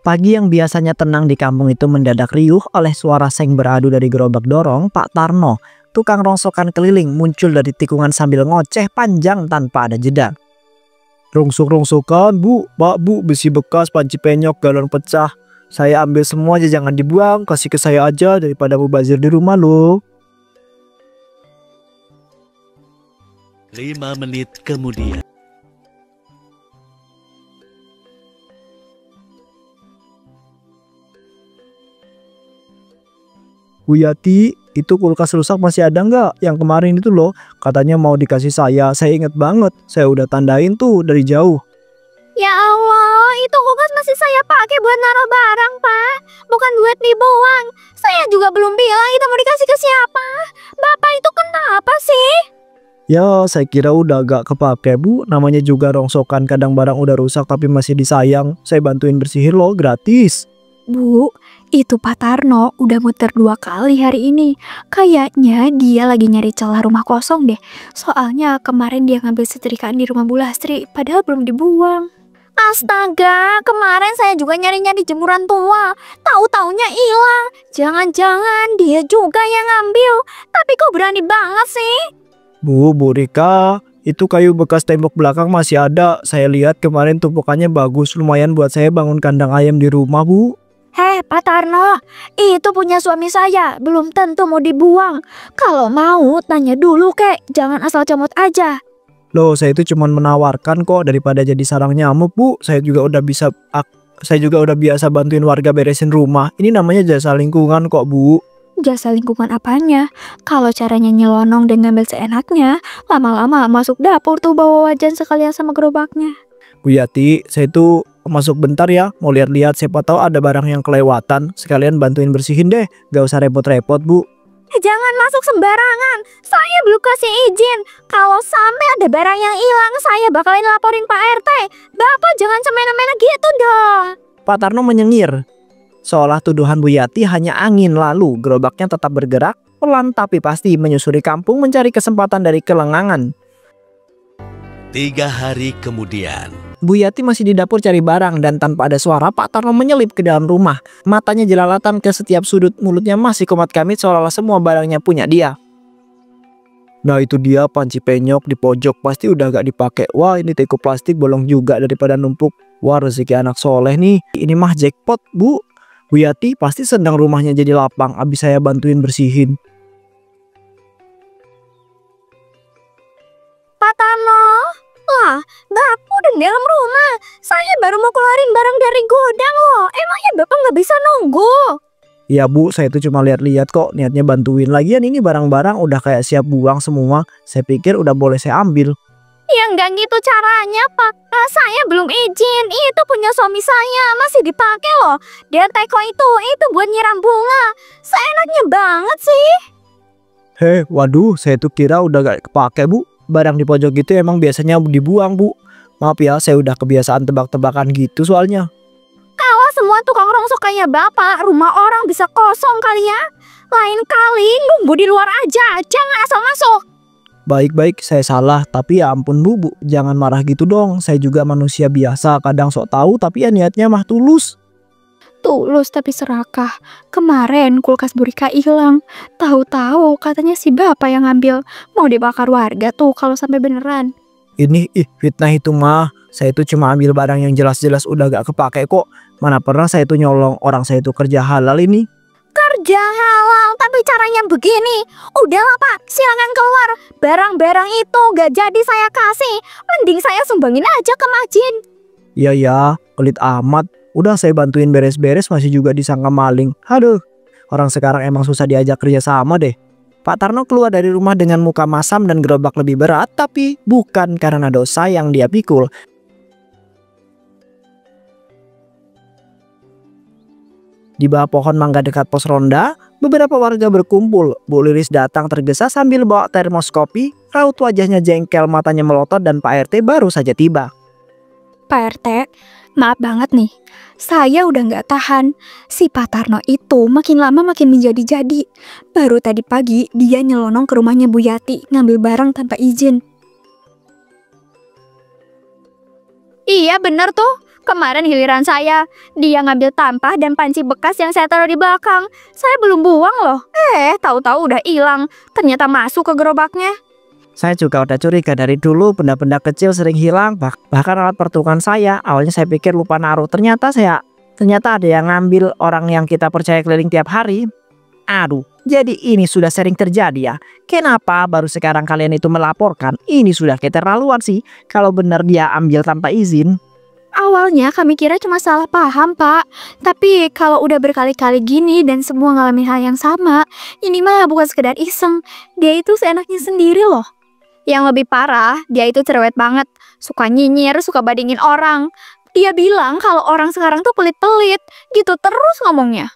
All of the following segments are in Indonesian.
Pagi yang biasanya tenang di kampung itu mendadak riuh oleh suara seng beradu dari gerobak dorong Pak Tarno. Tukang rongsokan keliling muncul dari tikungan sambil ngoceh panjang tanpa ada jeda. Rongsok-rongsokan bu, pak bu, besi bekas, panci penyok, galon pecah. Saya ambil semua aja, jangan dibuang, kasih ke saya aja daripada mubazir di rumah loh. 5 menit kemudian. Bu Yati, itu kulkas rusak masih ada nggak? Yang kemarin itu loh, katanya mau dikasih saya inget banget. Saya udah tandain tuh dari jauh. Ya Allah, itu kulkas masih saya pakai buat naruh barang, Pak. Bukan buat dibuang. Saya juga belum bilang itu mau dikasih ke siapa. Bapak itu kenapa sih? Ya, saya kira udah gak kepake bu. Namanya juga rongsokan, kadang barang udah rusak tapi masih disayang. Saya bantuin bersihin loh, gratis. Bu, itu Pak Tarno udah muter 2 kali hari ini. Kayaknya dia lagi nyari celah rumah kosong deh. Soalnya kemarin dia ngambil setrikaan di rumah Bu Lastri, padahal belum dibuang. Astaga, kemarin saya juga nyari-nyari jemuran tua. Tahu-taunya hilang. Jangan-jangan dia juga yang ngambil. Tapi kok berani banget sih? Bu Rika, itu kayu bekas tembok belakang masih ada. Saya lihat kemarin tumpukannya bagus, lumayan buat saya bangun kandang ayam di rumah bu. Hei Pak Tarno, itu punya suami saya, belum tentu mau dibuang. Kalau mau tanya dulu kek, jangan asal comot aja. Loh, saya itu cuma menawarkan kok, daripada jadi sarang nyamuk bu. Saya juga udah biasa bantuin warga beresin rumah. Ini namanya jasa lingkungan kok bu. Jasa lingkungan apanya? Kalau caranya nyelonong dan ngambil seenaknya, lama-lama masuk dapur tuh bawa wajan sekalian sama gerobaknya. Bu Yati, saya itu masuk bentar ya, mau lihat-lihat, siapa tahu ada barang yang kelewatan. Sekalian bantuin bersihin deh, gak usah repot-repot bu. Jangan masuk sembarangan, saya belum kasih izin. Kalau sampai ada barang yang hilang, saya bakalan laporin Pak RT. Bapak jangan semena-mena gitu dong. Pak Tarno menyengir, seolah tuduhan Bu Yati hanya angin. Lalu gerobaknya tetap bergerak, pelan tapi pasti menyusuri kampung mencari kesempatan dari kelengangan. 3 hari kemudian. Bu Yati masih di dapur cari barang dan tanpa ada suara Pak Tarno menyelip ke dalam rumah. Matanya jelalatan ke setiap sudut, mulutnya masih kumat kamit seolah-olah semua barangnya punya dia. Nah itu dia panci penyok di pojok, pasti udah gak dipakai. Wah ini teko plastik bolong juga daripada numpuk. Wah rezeki anak soleh nih. Ini mah jackpot bu. Bu Yati pasti senang rumahnya jadi lapang abis saya bantuin bersihin. Pak Tarno, wah, Bapak udah di dalam rumah. Saya baru mau keluarin barang dari gudang loh. Emangnya Bapak nggak bisa nunggu? Ya bu, saya itu cuma lihat-lihat kok, niatnya bantuin. Lagian ini barang-barang udah kayak siap buang semua. Saya pikir udah boleh saya ambil. Ya nggak gitu caranya, Pak. Saya belum izin. Itu punya suami saya, masih dipakai loh. Dia teko itu buat nyiram bunga. Seenaknya banget sih. Heh, waduh, saya tuh kira udah gak kepake bu. Barang di pojok gitu emang biasanya dibuang bu. Maaf ya, saya udah kebiasaan tebak-tebakan gitu soalnya. Kalau semua tukang rongsok kayak Bapak, rumah orang bisa kosong kali ya. Lain kali nunggu di luar aja, jangan asal masuk. Baik-baik, saya salah. Tapi ya ampun bu, jangan marah gitu dong. Saya juga manusia biasa, kadang sok tahu tapi ya niatnya mah tulus. Tulus tapi serakah. Kemarin kulkas Bu Rika hilang. Tahu-tahu katanya si Bapak yang ngambil. Mau dibakar warga tuh kalau sampai beneran. Ini fitnah itu mah. Saya itu cuma ambil barang yang jelas-jelas udah gak kepake kok. Mana pernah saya itu nyolong, orang saya itu kerja halal ini. Kerja halal tapi caranya begini. Udahlah Pak, silakan keluar. Barang-barang itu gak jadi saya kasih. Mending saya sumbangin aja ke masjid. Iya ya, pelit amat. Udah saya bantuin beres-beres masih juga disangka maling. Aduh, orang sekarang emang susah diajak kerja sama deh. Pak Tarno keluar dari rumah dengan muka masam dan gerobak lebih berat, tapi bukan karena dosa yang dia pikul. Di bawah pohon mangga dekat pos ronda, beberapa warga berkumpul. Bu Liris datang tergesa sambil bawa termos kopi. Raut wajahnya jengkel, matanya melotot dan Pak RT baru saja tiba. Pak RT, maaf banget nih. Saya udah nggak tahan. Si Pak Tarno itu makin lama makin menjadi-jadi. Baru tadi pagi dia nyelonong ke rumahnya Bu Yati ngambil barang tanpa izin. Iya bener tuh. Kemarin giliran saya, dia ngambil tampah dan panci bekas yang saya taruh di belakang. Saya belum buang loh. Tahu-tahu udah hilang. Ternyata masuk ke gerobaknya. Saya juga udah curiga dari dulu, benda-benda kecil sering hilang, bahkan alat pertukaran saya. Awalnya saya pikir lupa naruh, ternyata ada yang ngambil orang yang kita percaya keliling tiap hari. Aduh, jadi ini sudah sering terjadi ya. Kenapa baru sekarang kalian itu melaporkan? Ini sudah keterlaluan sih, kalau benar dia ambil tanpa izin. Awalnya kami kira cuma salah paham, Pak. Tapi kalau udah berkali-kali gini dan semua ngalamin hal yang sama, ini mah bukan sekedar iseng. Dia itu seenaknya sendiri loh. Yang lebih parah, dia itu cerewet banget. Suka nyinyir, suka bandingin orang. Dia bilang kalau orang sekarang tuh pelit-pelit. Gitu terus ngomongnya.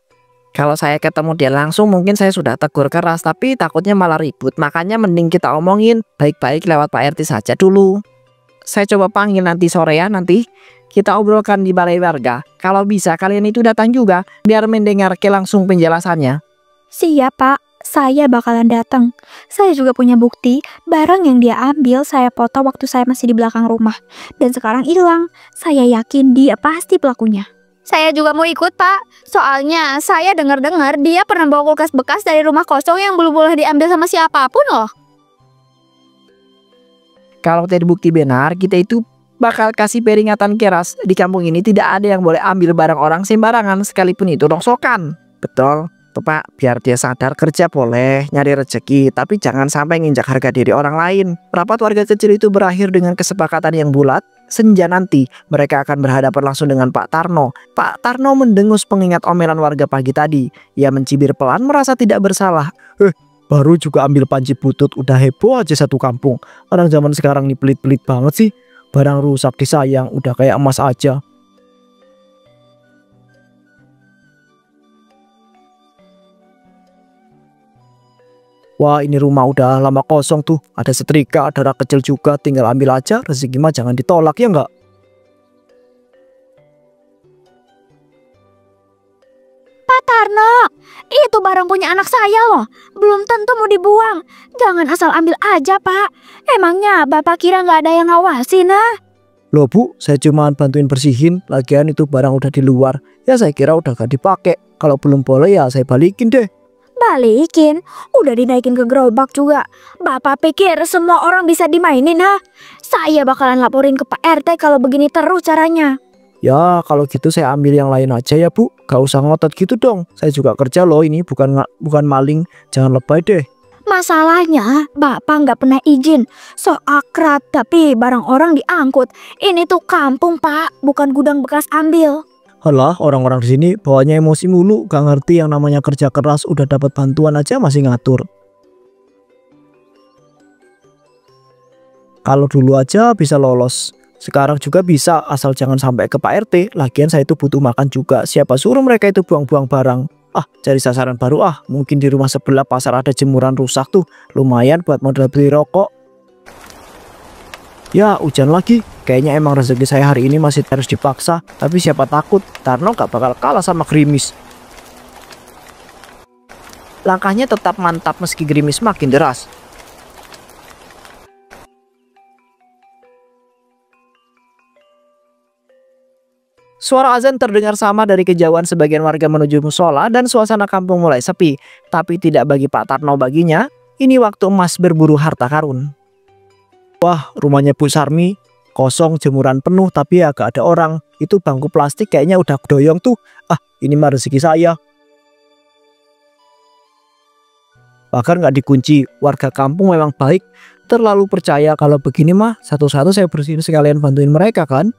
Kalau saya ketemu dia langsung mungkin saya sudah tegur keras, tapi takutnya malah ribut. Makanya mending kita omongin baik-baik lewat Pak RT saja dulu. Saya coba panggil nanti sore ya, nanti kita obrolkan di balai warga. Kalau bisa kalian itu datang juga biar mendengar langsung penjelasannya. Siap, Pak. Saya bakalan datang. Saya juga punya bukti barang yang dia ambil saya foto waktu saya masih di belakang rumah. Dan sekarang hilang. Saya yakin dia pasti pelakunya. Saya juga mau ikut, Pak. Soalnya saya dengar-dengar dia pernah bawa kulkas bekas dari rumah kosong yang belum boleh diambil sama siapapun loh. Kalau terbukti benar, kita itu bakal kasih peringatan keras. Di kampung ini tidak ada yang boleh ambil barang orang sembarangan, sekalipun itu rongsokan. Betul, tuh Pak, biar dia sadar kerja boleh, nyari rezeki, tapi jangan sampai nginjak harga diri orang lain. Rapat warga kecil itu berakhir dengan kesepakatan yang bulat. Senja nanti, mereka akan berhadapan langsung dengan Pak Tarno. Pak Tarno mendengus pengingat omelan warga pagi tadi. Ia mencibir pelan merasa tidak bersalah. Baru juga ambil panci butut udah heboh aja satu kampung. Orang zaman sekarang nih pelit-pelit banget sih. Barang rusak disayang, udah kayak emas aja. Wah, ini rumah udah lama kosong tuh. Ada setrika, ada rak kecil juga. Tinggal ambil aja, rezeki mah jangan ditolak ya nggak? Pak Tarno, itu barang punya anak saya loh. Belum tentu mau dibuang. Jangan asal ambil aja, Pak. Emangnya Bapak kira nggak ada yang ngawasin, nah? Loh Bu, saya cuma bantuin bersihin. Lagian itu barang udah di luar. Ya saya kira udah gak dipakai. Kalau belum boleh ya saya balikin deh. Balikin? Udah dinaikin ke gerobak juga. Bapak pikir semua orang bisa dimainin, ha? Saya bakalan laporin ke Pak RT kalau begini terus caranya. Ya kalau gitu saya ambil yang lain aja ya Bu. Gak usah ngotot gitu dong. Saya juga kerja loh, ini bukan maling. Jangan lebay deh. Masalahnya Bapak nggak pernah izin. So akrab tapi barang orang diangkut. Ini tuh kampung, Pak, bukan gudang bekas ambil. Halah, orang-orang di sini bawanya emosi mulu, gak ngerti yang namanya kerja keras, udah dapat bantuan aja masih ngatur. Kalau dulu aja bisa lolos, sekarang juga bisa, asal jangan sampai ke Pak RT. Lagian saya itu butuh makan juga, siapa suruh mereka itu buang-buang barang. Cari sasaran baru mungkin di rumah sebelah pasar ada jemuran rusak tuh, lumayan buat modal beli rokok. Ya hujan lagi, kayaknya emang rezeki saya hari ini masih harus dipaksa. Tapi siapa takut, Tarno gak bakal kalah sama gerimis. Langkahnya tetap mantap meski gerimis makin deras. Suara azan terdengar sama dari kejauhan sebagian warga menuju musola dan suasana kampung mulai sepi. Tapi tidak bagi Pak Tarno, baginya ini waktu emas berburu harta karun. Wah, rumahnya Bu Sarmi kosong, jemuran penuh tapi agak ada orang. Itu bangku plastik kayaknya udah doyong tuh. Ini mah rezeki saya. Bahkan nggak dikunci, warga kampung memang baik. Terlalu percaya kalau begini mah satu-satu saya bersihin sekalian bantuin mereka kan.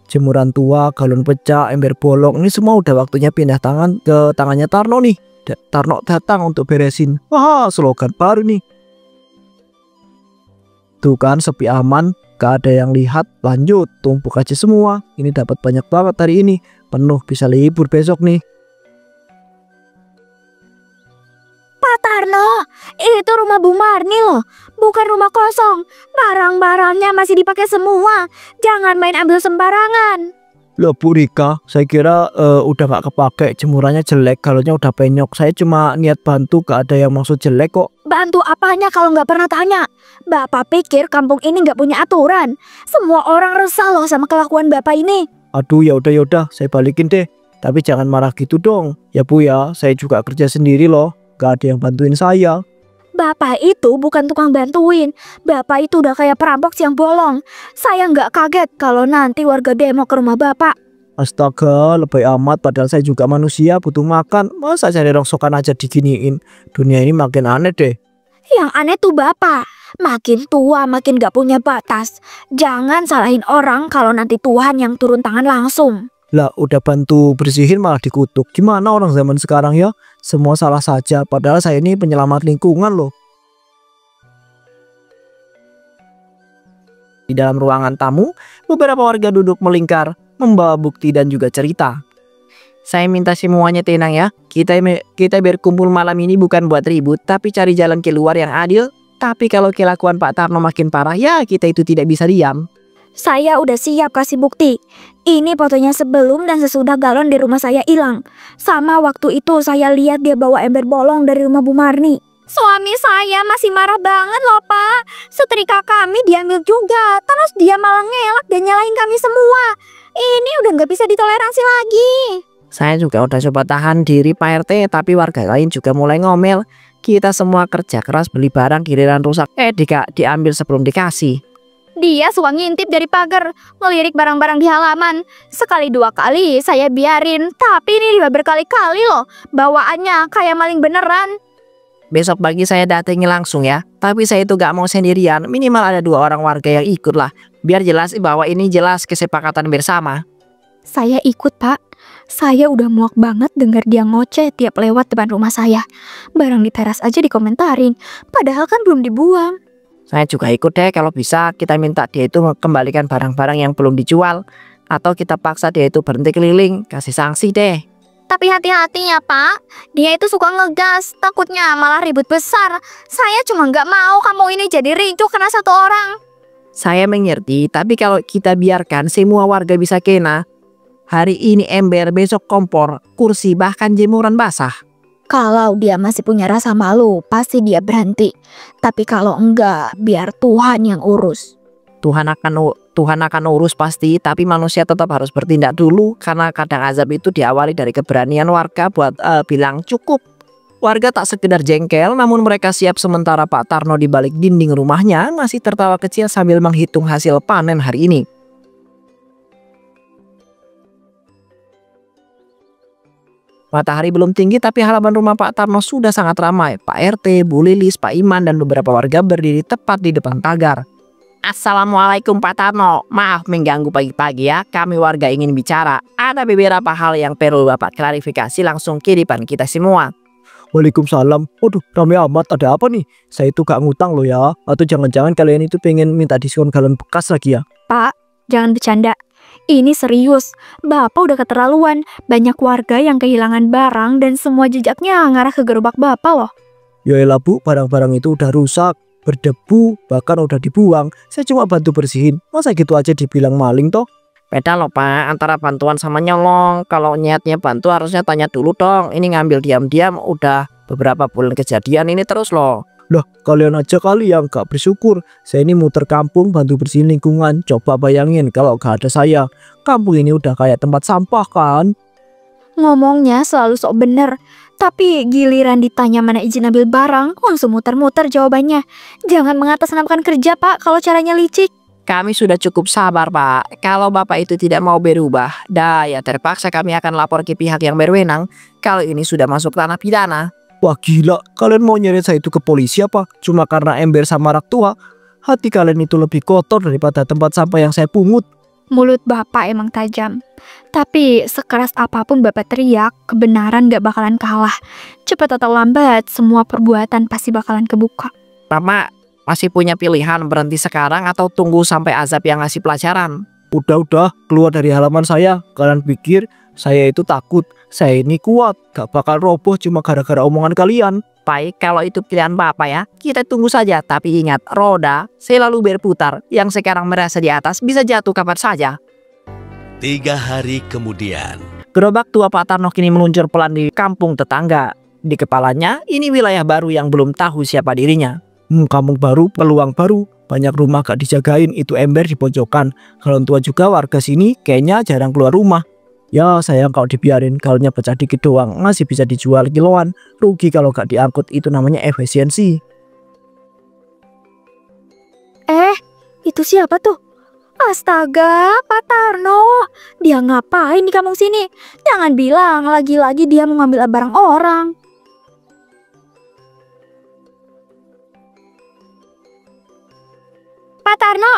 Jemuran tua, galon pecah, ember bolong, ini semua udah waktunya pindah tangan ke tangannya Tarno nih. Tarno datang untuk beresin. Wah, slogan baru nih. Tuh kan, sepi aman, gak ada yang lihat, lanjut, tumpuk aja semua. Ini dapat banyak banget hari ini, penuh, bisa libur besok nih. Pak Tarno, itu rumah Bu Marni loh, bukan rumah kosong. Barang-barangnya masih dipakai semua. Jangan main ambil sembarangan. Loh Bu Rika, saya kira udah gak kepake, jemurannya jelek, galonnya udah penyok. Saya cuma niat bantu, gak ada yang maksud jelek kok. Bantu apanya kalau nggak pernah tanya? Bapak pikir kampung ini nggak punya aturan? Semua orang resah loh sama kelakuan Bapak ini. Aduh, ya udah, saya balikin deh. Tapi jangan marah gitu dong. Ya Bu ya, saya juga kerja sendiri loh. Gak ada yang bantuin saya. Bapak itu bukan tukang bantuin. Bapak itu udah kayak perampok siang bolong. Saya nggak kaget kalau nanti warga demo ke rumah Bapak. Astaga, lebay amat. Padahal saya juga manusia, butuh makan. Masa cari rongsokan aja diginiin? Dunia ini makin aneh deh. Yang aneh tuh Bapak. Makin tua makin gak punya batas. Jangan salahin orang kalau nanti Tuhan yang turun tangan langsung. Lah, udah bantu bersihin malah dikutuk. Gimana orang zaman sekarang ya? Semua salah saja, padahal saya ini penyelamat lingkungan loh. Di dalam ruangan tamu, beberapa warga duduk melingkar, membawa bukti dan juga cerita. Saya minta semuanya tenang ya. Kita berkumpul malam ini bukan buat ribut, tapi cari jalan keluar yang adil. Tapi kalau kelakuan Pak Tarno makin parah, ya kita itu tidak bisa diam. Saya udah siap kasih bukti. Ini fotonya sebelum dan sesudah galon di rumah saya hilang. Sama waktu itu saya lihat dia bawa ember bolong dari rumah Bu Marni. Suami saya masih marah banget loh Pak. Setrika kami diambil juga. Terus dia malah ngelak dan nyalahin kami semua. Ini udah gak bisa ditoleransi lagi. Saya juga udah coba tahan diri Pak RT, tapi warga lain juga mulai ngomel. Kita semua kerja keras beli barang giliran rusak. Diambil sebelum dikasih. Dia suka ngintip dari pagar, ngelirik barang-barang di halaman. Sekali dua kali saya biarin, tapi ini udah berkali-kali loh. Bawaannya kayak maling beneran. Besok pagi saya datangi langsung ya. Tapi saya itu gak mau sendirian, minimal ada 2 orang warga yang ikut lah. Biar jelas bahwa ini jelas kesepakatan bersama. Saya ikut Pak. Saya udah muak banget dengar dia ngoceh tiap lewat depan rumah saya. Barang di teras aja dikomentarin, padahal kan belum dibuang. Saya juga ikut deh, kalau bisa kita minta dia itu mengembalikan barang-barang yang belum dijual. Atau kita paksa dia itu berhenti keliling, kasih sanksi deh. Tapi hati-hati ya Pak, dia itu suka ngegas, takutnya malah ribut besar. Saya cuma nggak mau kamu ini jadi ricuh karena 1 orang. Saya mengerti, tapi kalau kita biarkan semua warga bisa kena. Hari ini ember, besok kompor, kursi, bahkan jemuran basah. Kalau dia masih punya rasa malu, pasti dia berhenti. Tapi kalau enggak, biar Tuhan yang urus. Tuhan akan urus pasti, tapi manusia tetap harus bertindak dulu. Karena kadang azab itu diawali dari keberanian warga buat bilang cukup. Warga tak sekedar jengkel, namun mereka siap sementara Pak Tarno di balik dinding rumahnya masih tertawa kecil sambil menghitung hasil panen hari ini. Matahari belum tinggi tapi halaman rumah Pak Tarno sudah sangat ramai. Pak RT, Bu Lilis, Pak Iman dan beberapa warga berdiri tepat di depan pagar. Assalamualaikum Pak Tarno. Maaf mengganggu pagi-pagi ya. Kami warga ingin bicara. Ada beberapa hal yang perlu Bapak klarifikasi langsung ke depan kita semua. Waalaikumsalam. Waduh, ramai amat. Ada apa nih? Saya itu gak ngutang loh ya. Atau jangan-jangan kalian itu pengen minta diskon galon bekas lagi ya? Pak, jangan bercanda. Ini serius, Bapak udah keterlaluan. Banyak warga yang kehilangan barang dan semua jejaknya ngarah ke gerobak Bapak loh. Yaelah Bu, barang-barang itu udah rusak, berdebu, bahkan udah dibuang. Saya cuma bantu bersihin, masa gitu aja dibilang maling toh? Beda loh Pak, antara bantuan sama nyolong. Kalau niatnya bantu harusnya tanya dulu dong. Ini ngambil diam-diam udah beberapa bulan kejadian ini terus loh. Lah, kalian aja kali yang gak bersyukur. Saya ini muter kampung bantu bersihin lingkungan. Coba bayangin kalau gak ada saya, kampung ini udah kayak tempat sampah kan? Ngomongnya selalu sok bener, tapi giliran ditanya mana izin ambil barang, langsung muter-muter jawabannya. Jangan mengatasnamakan kerja Pak kalau caranya licik. Kami sudah cukup sabar Pak. Kalau Bapak itu tidak mau berubah, ya terpaksa kami akan lapor ke pihak yang berwenang. Kalau ini sudah masuk ranah pidana. Wah gila, kalian mau nyeret saya itu ke polisi apa? Cuma karena ember sama rak tua? Hati kalian itu lebih kotor daripada tempat sampah yang saya pungut. Mulut Bapak emang tajam. Tapi sekeras apapun Bapak teriak, kebenaran gak bakalan kalah. Cepat atau lambat, semua perbuatan pasti bakalan kebuka. Bapak masih punya pilihan berhenti sekarang atau tunggu sampai azab yang ngasih pelajaran. Udah, keluar dari halaman saya. Kalian pikir saya itu takut? Saya ini kuat, gak bakal roboh cuma gara-gara omongan kalian. Baik, kalau itu pilihan Bapak ya, kita tunggu saja. Tapi ingat, roda selalu berputar. Yang sekarang merasa di atas bisa jatuh kapan saja. 3 hari kemudian. Gerobak tua Pak Tarno kini meluncur pelan di kampung tetangga. Di kepalanya, ini wilayah baru yang belum tahu siapa dirinya. Kampung baru, peluang baru. Banyak rumah gak dijagain, itu ember di pojokan. Kalau tua juga warga sini kayaknya jarang keluar rumah. Ya sayang kalau dibiarin, galonnya pecah dikit doang, masih bisa dijual kiloan. Rugi kalau gak diangkut, itu namanya efisiensi. Itu siapa tuh? Astaga, Pak Tarno. Dia ngapain di kampung sini? Jangan bilang lagi-lagi dia mau ngambil barang orang. Pak Tarno,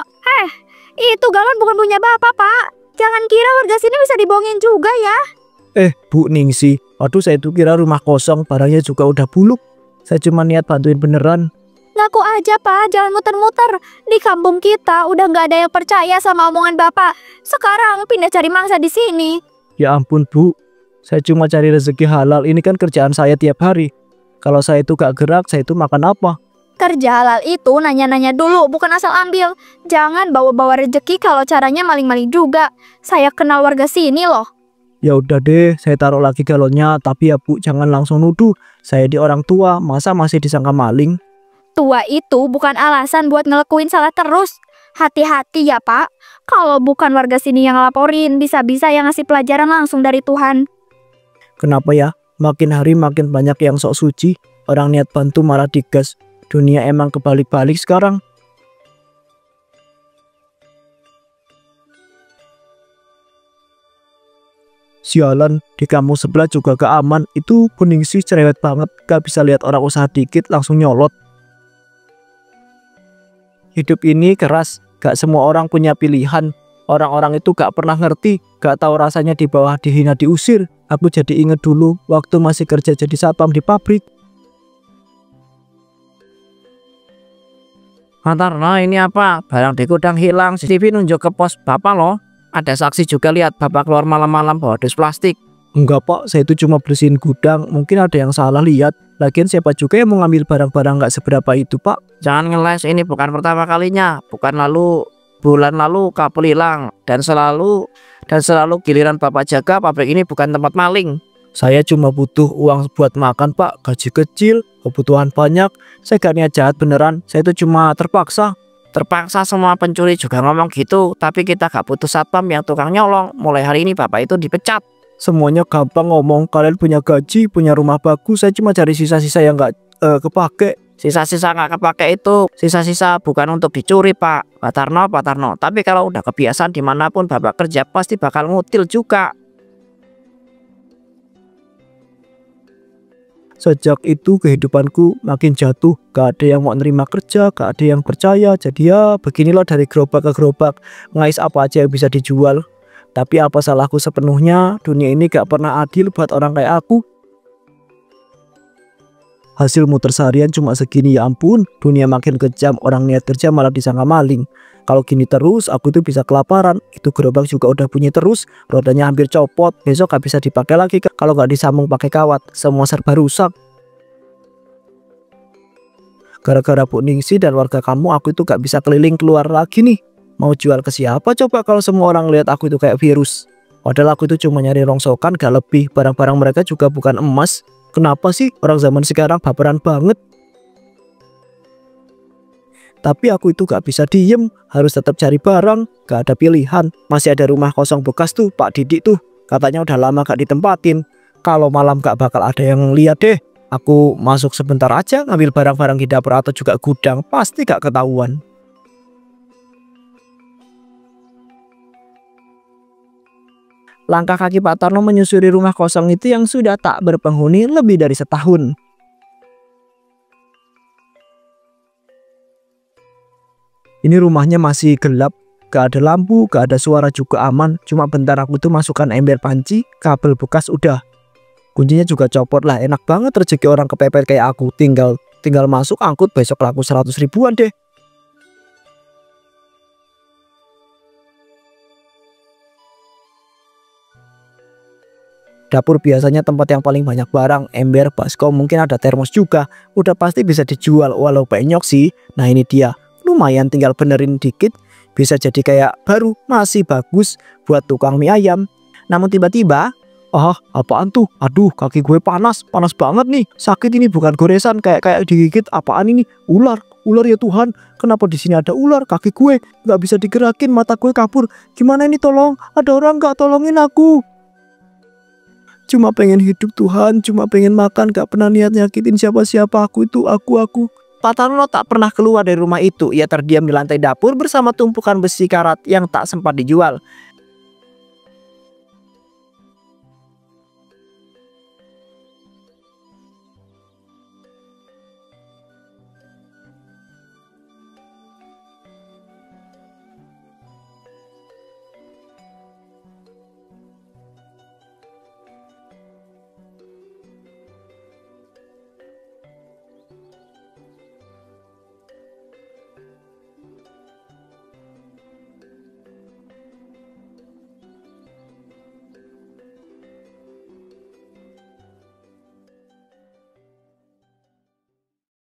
itu galon bukan punya Bapak, Pak. Jangan kira warga sini bisa dibohongin juga ya. Bu Ningsi, waduh saya tuh kira rumah kosong, barangnya juga udah buluk. Saya cuma niat bantuin beneran. Ngaku aja, Pak, jangan muter-muter. Di kampung kita udah nggak ada yang percaya sama omongan Bapak. Sekarang pindah cari mangsa di sini. Ya ampun Bu, saya cuma cari rezeki halal, ini kan kerjaan saya tiap hari. Kalau saya itu gak gerak, saya itu makan apa? Kerja halal itu nanya-nanya dulu, bukan asal ambil. Jangan bawa-bawa rezeki kalau caranya maling-maling juga. Saya kenal warga sini loh. Ya udah deh, saya taruh lagi galonnya, tapi ya Bu jangan langsung nuduh. Saya di orang tua, masa masih disangka maling? Tua itu bukan alasan buat ngelakuin salah terus. Hati-hati ya Pak. Kalau bukan warga sini yang laporin, bisa-bisa yang ngasih pelajaran langsung dari Tuhan. Kenapa ya? Makin hari makin banyak yang sok suci. Orang niat bantu malah digas. Dunia emang kebalik-balik sekarang. Sialan, di kampung sebelah juga gak aman. Itu Bu Ningsi cerewet banget, gak bisa lihat orang usaha dikit langsung nyolot. Hidup ini keras, gak semua orang punya pilihan. Orang-orang itu gak pernah ngerti, gak tahu rasanya di bawah dihina diusir. Aku jadi inget dulu waktu masih kerja jadi satpam di pabrik. Tarno, ini apa? Barang di gudang hilang. CCTV nunjuk ke pos Bapak loh. Ada saksi juga lihat Bapak keluar malam-malam bawa dus plastik. Enggak Pak, saya itu cuma bersihin gudang. Mungkin ada yang salah lihat. Lagian siapa juga yang mau ngambil barang-barang gak seberapa itu Pak. Jangan ngeles, ini bukan pertama kalinya. Bulan lalu kabel hilang. Dan selalu giliran Bapak jaga pabrik ini bukan tempat maling. Saya cuma butuh uang buat makan Pak. Gaji kecil, kebutuhan banyak. Saya gak niat jahat beneran. Saya itu cuma terpaksa. Terpaksa, semua pencuri juga ngomong gitu. Tapi kita gak butuh satpam yang tukang nyolong. Mulai hari ini Bapak itu dipecat. Semuanya gampang ngomong. Kalian punya gaji, punya rumah bagus. Saya cuma cari sisa-sisa yang gak kepake. Sisa-sisa gak kepake itu sisa-sisa bukan untuk dicuri Pak Tarno. Tapi kalau udah kebiasaan dimanapun Bapak kerja pasti bakal ngutil juga. Sejak itu kehidupanku makin jatuh. Gak ada yang mau nerima kerja, gak ada yang percaya. Jadi ya beginilah, dari gerobak ke gerobak. Ngais apa aja yang bisa dijual. Tapi apa salahku sepenuhnya? Dunia ini gak pernah adil buat orang kayak aku. Hasil muter seharian cuma segini, ya ampun. Dunia makin kejam, orang niat kerja malah disangka maling. Kalau gini terus aku tuh bisa kelaparan. Itu gerobak juga udah bunyi terus, rodanya hampir copot. Besok gak bisa dipakai lagi kalau gak disambung pakai kawat. Semua serba rusak. Gara-gara Bu Ningsi dan warga kamu, aku itu gak bisa keliling keluar lagi nih. Mau jual ke siapa coba kalau semua orang lihat aku itu kayak virus? Padahal aku itu cuma nyari rongsokan, gak lebih. Barang-barang mereka juga bukan emas. Kenapa sih orang zaman sekarang baperan banget? Tapi aku itu gak bisa diem, harus tetap cari barang, gak ada pilihan. Masih ada rumah kosong bekas tuh, Pak Didik tuh. Katanya udah lama gak ditempatin. Kalau malam gak bakal ada yang lihat deh. Aku masuk sebentar aja ngambil barang-barang di dapur atau juga gudang, pasti gak ketahuan. Langkah kaki Pak Tarno menyusuri rumah kosong itu yang sudah tak berpenghuni lebih dari setahun. Ini rumahnya masih gelap, gak ada lampu, gak ada suara juga aman. Cuma bentar aku tuh masukkan ember panci, kabel bekas udah. Kuncinya juga copot lah, enak banget rezeki orang kepepet kayak aku. Tinggal masuk angkut, besok laku 100 ribuan deh. Dapur biasanya tempat yang paling banyak barang, ember, baskom, mungkin ada termos juga. Udah pasti bisa dijual, walau penyok sih. Nah ini dia, lumayan tinggal benerin dikit. Bisa jadi kayak baru, masih bagus buat tukang mie ayam. Namun tiba-tiba, apaan tuh? Aduh, kaki gue panas banget nih. Sakit ini, bukan goresan, kayak digigit apaan ini? Ular Ular ya Tuhan, kenapa di sini ada ular? Kaki gue nggak bisa digerakin, mata gue kabur. Gimana ini, tolong? Ada orang nggak tolongin aku? Cuma pengen hidup Tuhan, cuma pengen makan, gak pernah niat nyakitin siapa-siapa. Aku itu aku. Pak Tarno tak pernah keluar dari rumah itu. Ia terdiam di lantai dapur bersama tumpukan besi karat yang tak sempat dijual.